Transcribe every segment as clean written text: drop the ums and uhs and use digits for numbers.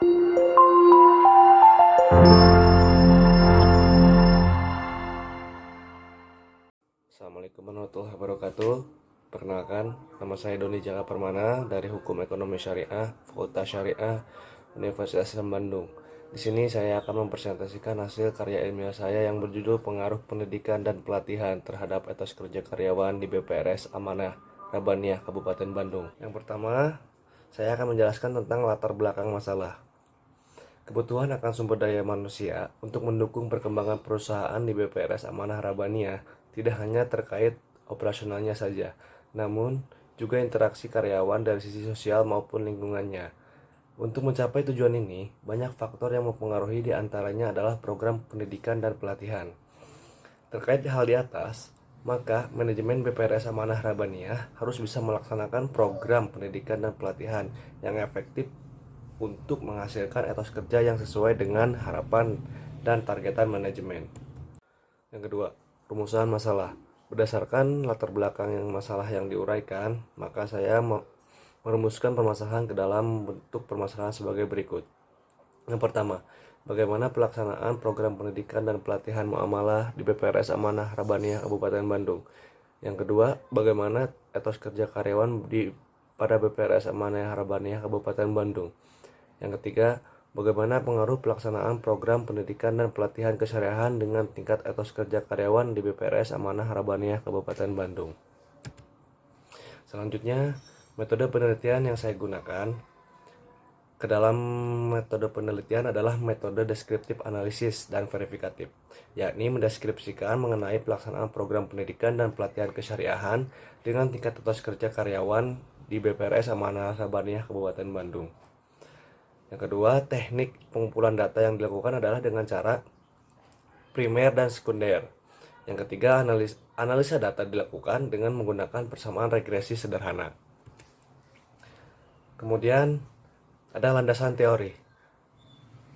Assalamualaikum warahmatullahi wabarakatuh. Perkenalkan, nama saya Doni Jaka Permana dari Hukum Ekonomi Syariah, Fakultas Syariah, Universitas Islam Bandung. Di sini saya akan mempresentasikan hasil karya ilmiah saya yang berjudul Pengaruh Pendidikan dan Pelatihan terhadap Etos Kerja Karyawan di BPRS Amanah Rabaniyah Kabupaten Bandung. Yang pertama, saya akan menjelaskan tentang latar belakang masalah. Kebutuhan akan sumber daya manusia untuk mendukung perkembangan perusahaan di BPRS Amanah Rabaniyah tidak hanya terkait operasionalnya saja, namun juga interaksi karyawan dari sisi sosial maupun lingkungannya. Untuk mencapai tujuan ini, banyak faktor yang mempengaruhi, di antaranya adalah program pendidikan dan pelatihan. Terkait hal di atas, maka manajemen BPRS Amanah Rabaniyah harus bisa melaksanakan program pendidikan dan pelatihan yang efektif untuk menghasilkan etos kerja yang sesuai dengan harapan dan targetan manajemen. Yang kedua, rumusan masalah. Berdasarkan latar belakang masalah yang diuraikan, maka saya merumuskan permasalahan ke dalam bentuk permasalahan sebagai berikut. Yang pertama, bagaimana pelaksanaan program pendidikan dan pelatihan muamalah di BPRS Amanah Rabaniyah Kabupaten Bandung. Yang kedua, bagaimana etos kerja karyawan pada BPRS Amanah Rabaniyah Kabupaten Bandung. Yang ketiga, bagaimana pengaruh pelaksanaan program pendidikan dan pelatihan kesyariahan dengan tingkat etos kerja karyawan di BPRS Amanah Rabaniyah Kabupaten Bandung. Selanjutnya, metode penelitian yang saya gunakan ke dalam metode penelitian adalah metode deskriptif analisis dan verifikatif, yakni mendeskripsikan mengenai pelaksanaan program pendidikan dan pelatihan kesyariahan dengan tingkat etos kerja karyawan di BPRS Amanah Rabaniyah Kabupaten Bandung. Yang kedua, teknik pengumpulan data yang dilakukan adalah dengan cara primer dan sekunder. Yang ketiga, analisa data dilakukan dengan menggunakan persamaan regresi sederhana. Kemudian, ada landasan teori.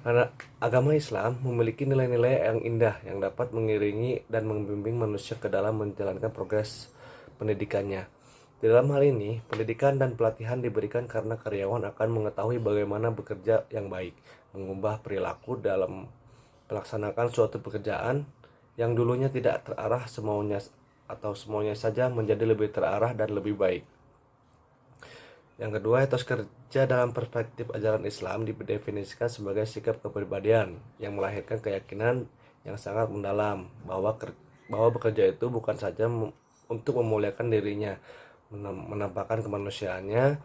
Karena agama Islam memiliki nilai-nilai yang indah yang dapat mengiringi dan membimbing manusia ke dalam menjalankan progres pendidikannya. Di dalam hal ini, pendidikan dan pelatihan diberikan karena karyawan akan mengetahui bagaimana bekerja yang baik, mengubah perilaku dalam melaksanakan suatu pekerjaan yang dulunya tidak terarah semaunya atau semuanya saja menjadi lebih terarah dan lebih baik. Yang kedua, etos kerja dalam perspektif ajaran Islam didefinisikan sebagai sikap kepribadian yang melahirkan keyakinan yang sangat mendalam bahwa bekerja itu bukan saja untuk memuliakan dirinya, menampakkan kemanusiaannya,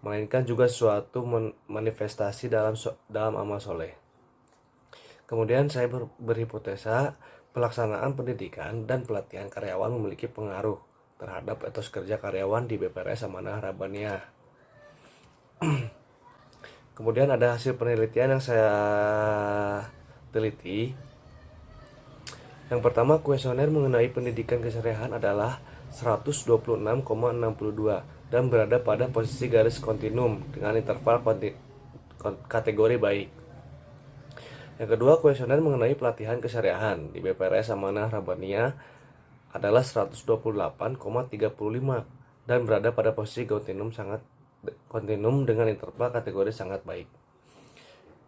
melainkan juga suatu manifestasi dalam amal soleh. Kemudian saya berhipotesa pelaksanaan pendidikan dan pelatihan karyawan memiliki pengaruh terhadap etos kerja karyawan di BPRS Amanah Rabaniyah. Kemudian ada hasil penelitian yang saya teliti. Yang pertama, kuesioner mengenai pendidikan kesyariahan adalah 126,62 dan berada pada posisi garis kontinum dengan interval kategori baik. Yang kedua, kuesioner mengenai pelatihan kesyariahan di BPRS Amanah Rabaniyah adalah 128,35 dan berada pada posisi kontinum dengan interval kategori sangat baik.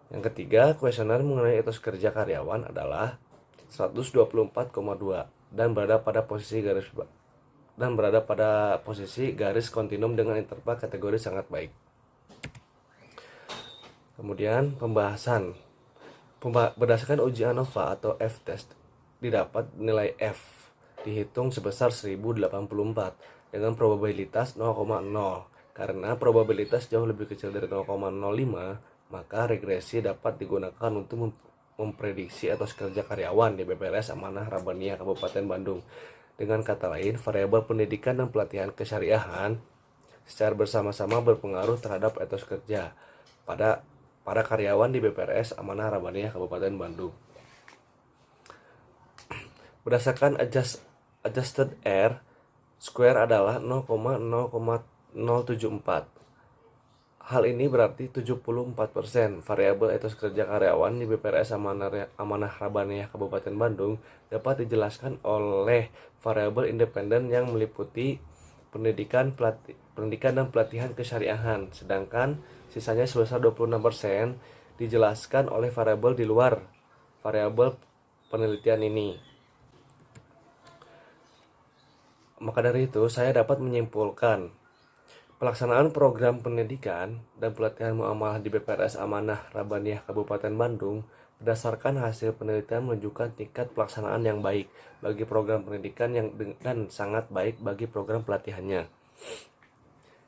Yang ketiga, kuesioner mengenai etos kerja karyawan adalah 124,2 dan berada pada posisi garis kontinum dengan interval kategori sangat baik. Kemudian pembahasan. Berdasarkan uji ANOVA atau F-test, didapat nilai F dihitung sebesar 1084 dengan probabilitas 0,0. Karena probabilitas jauh lebih kecil dari 0,05, maka regresi dapat digunakan untuk memprediksi etos kerja karyawan di BPRS Amanah Rabaniyah Kabupaten Bandung. Dengan kata lain, variabel pendidikan dan pelatihan kesyariahan secara bersama-sama berpengaruh terhadap etos kerja pada para karyawan di BPRS Amanah Rabaniyah Kabupaten Bandung. Berdasarkan adjusted R square adalah 0,074. Hal ini berarti 74% variabel etos kerja karyawan di BPRS Amanah Rabaniyah Kabupaten Bandung dapat dijelaskan oleh variabel independen yang meliputi pendidikan dan pelatihan kesyariahan, sedangkan sisanya sebesar 26% dijelaskan oleh variabel di luar variabel penelitian ini. Maka dari itu, saya dapat menyimpulkan pelaksanaan program pendidikan dan pelatihan muamalah di BPRS Amanah Rabbaniyah Kabupaten Bandung berdasarkan hasil penelitian menunjukkan tingkat pelaksanaan yang baik bagi program pendidikan dan sangat baik bagi program pelatihannya.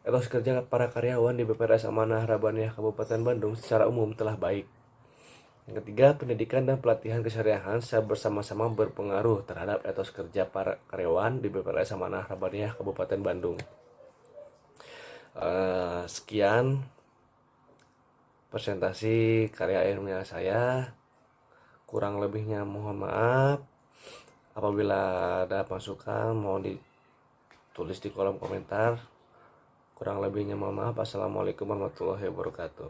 Etos kerja para karyawan di BPRS Amanah Rabbaniyah Kabupaten Bandung secara umum telah baik. Yang ketiga, pendidikan dan pelatihan kesyariahan secara bersama-sama berpengaruh terhadap etos kerja para karyawan di BPRS Amanah Rabbaniyah Kabupaten Bandung. Sekian presentasi karya ilmiah saya. Kurang lebihnya mohon maaf. Apabila ada masukan mohon ditulis di kolom komentar. Kurang lebihnya mohon maaf. Assalamualaikum warahmatullahi wabarakatuh.